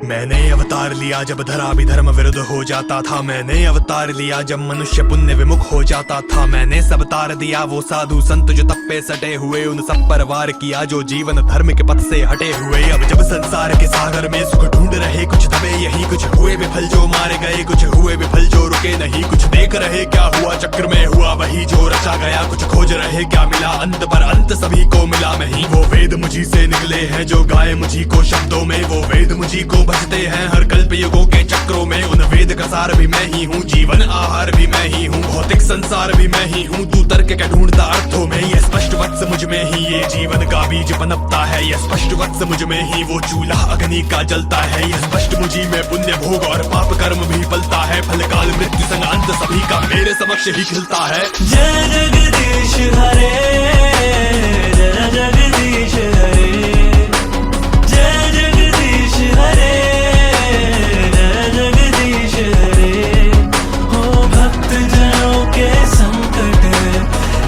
मैंने अवतार लिया जब धरा भी धर्म विरुद्ध हो जाता था। मैंने अवतार लिया जब मनुष्य पुण्य विमुख हो जाता था। मैंने सब तार दिया वो साधु संत जो तप्पे सटे हुए, उन सब पर वार किया जो जीवन धर्म के पथ से हटे हुए। अब जब संसार के सागर में सुख ढूंढ रहे कुछ दबे यही, कुछ हुए विफल जो मारे गए, कुछ हुए विफल जो रुके नहीं। कुछ देख रहे क्या हुआ चक्र में हुआ वही जो रचा गया, कुछ खोज रहे क्या मिला अंत पर अंत सभी को मिला मैं ही। वो वेद मुझी से निकले हैं जो गाए मुझी को शब्दों में, वो वेद मुझी को भजते हैं हर कल्प युगों के चक्रों में। उन वेद का सार भी मैं ही हूँ, जीवन आहार भी मैं ही हूँ, भौतिक संसार भी मैं ही हूँ। तू तर्क क्या ढूंढता अर्थों में, ये स्पष्ट वत्स मुझ में ही ये जीवन का बीज पनपता है। ये स्पष्ट वत्स मुझ में ही वो चूल्हा अग्नि का जलता है। ये स्पष्ट मुझी में पुण्य भोग और पाप कर्म भी पलता है। फल काल मृत्यु संग अंत सभी का मेरे समक्ष ही खिलता है। जय जगदीश हरे, जय जगदीश हरे, जय जगदीश हरे, जय जगदीश हरे। हो भक्त जनों के संकट,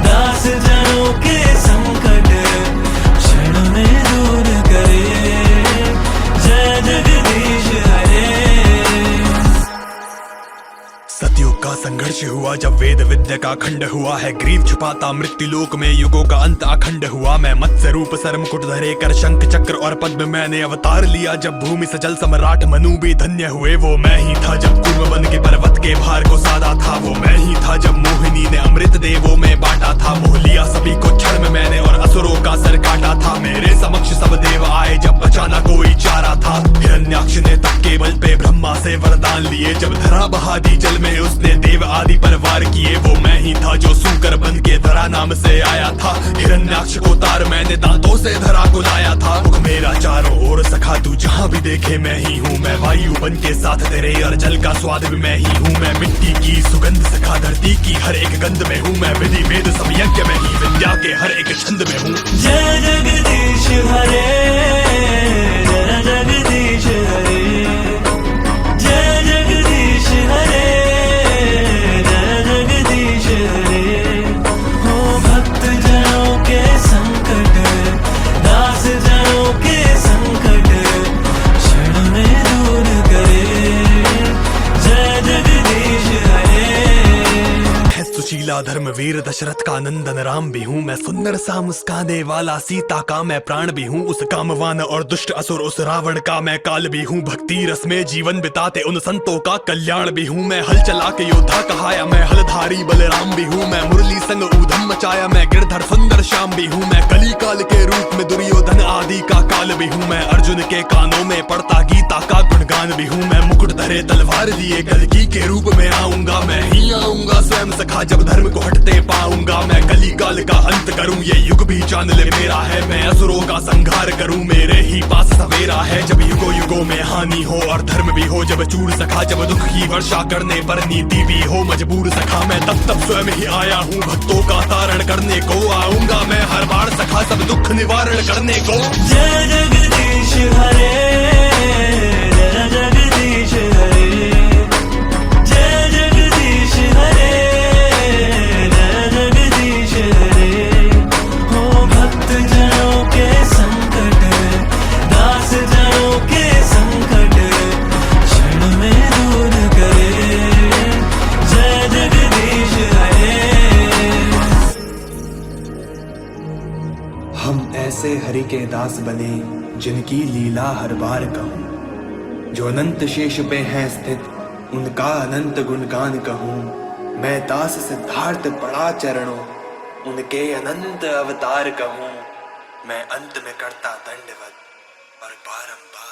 दास जनों के संकट क्षण में दूर करे। जय जगदीश हरे। सतयुग का संघर्ष हुआ जब वेद विद्या का खंड हुआ है। ग्रीव छुपाता मृत्यु लोक में युगों का अंत अखंड हुआ। मैं मत्स्य रूप सर मुकुट धरे कर शंख चक्र और पद्म मैंने अवतार लिया। जब भूमि सजल सम्राट मनु भी धन्य हुए, वो मैं ही था जब कूर्म बन के पर्वत के भार को साधा था। वो मैं ही था जब मोहिनी ने अमृत देवों में बांटा था। मोह लिया सभी को क्षण में मैंने और असुरों का सर काटा था। मेरे समक्ष सब देव आए जब बचाना कोई चारा था। हिरण्याक्ष ने तप के बल पे ब्रह्मा से वरदान लिए। जब धरा बहा दी जल में उसने देव आदि पर वार किए। वो मैं ही था जो सूकर बन के धरा नाम से आया था। हिरण्याक्ष को तार मैंने दांतों से धरा को लाया था। मुख मेरा चारों ओर सखा तू जहाँ भी देखे मैं ही हूँ। मैं वायु बन के साथ तेरे और जल का स्वाद भी मैं ही हूँ। मैं मिट्टी की सुगंध सखा धरती की हर एक गंध में हूँ। मैं विधि वेद सब यज्ञ में ही विद्या के हर एक छंद में हूँ। जय जगदीश हरे, जय जगदीश हरे, जय जगदीश हरे, जय जगदीश हरे। हो भक्त जनों के संकट, दास जनों के संकट क्षण में दूर करे। जय जगदीश हरे। है सुशीला धर्मवीर दशरथ का नंदन राम भी हूँ। मैं सुंदर सा मुस्काने वाला सीता का मैं प्राण भी हूँ। उस कामवान और दुष्ट असुर उस रावण का मैं काल भी हूँ। भक्ति रस में जीवन बिताते उन संतों का कल्याण भी हूँ। मैं हल चला के योद्धा कहाया, मैं हलधारी बलराम भी हूँ। मैं मुरली संग ऊधम मचाया, मैं गिरधर सुंदर श्याम भी हूँ। मैं कली काल के रूप में दुर्योधन आदि का काल भी हूँ। मैं अर्जुन के कानों में पड़ता गीता का गुणगान भी हूँ। मैं मुकुट धरे तलवार लिए कल्कि के रूप में आऊंगा। मैं ही आऊंगा स्वयं सखा जब धर्म को हटते पाऊंगा। मैं कली काल का अंत करूं, ये युग भी जान ले मेरा है। मैं असुरों का संहार करूं, मेरे ही पास सवेरा है। जब युगों युगों में हानि हो और धर्म भी हो जब चूर सखा, जब दुख की वर्षा करने पर नीति भी हो मजबूर सखा। मैं तब स्वयं ही आया हूँ, भक्तों का तारण करने को आऊंगा मैं हर बार सखा, सब दुख निवारण करने को। जय जगदीश हरे, जय जगदीश हरे, जय जगदीश हरे, जय जगदीश हरे। हो भक्त जनों के संकट, दास जनों के संकट क्षण में दूर करे। जय जगदीश हरे। हम ऐसे हरि के दास बने जिनकी लीला हर बार कहूँ। जो अनंत शेष पे है स्थित उनका अनंत गुणगान कहूँ। मैं दास सिद्धार्थ पड़ा चरणों उनके अनंत अवतार कहूँ। मैं अंत में करता दंडवत और बारंबार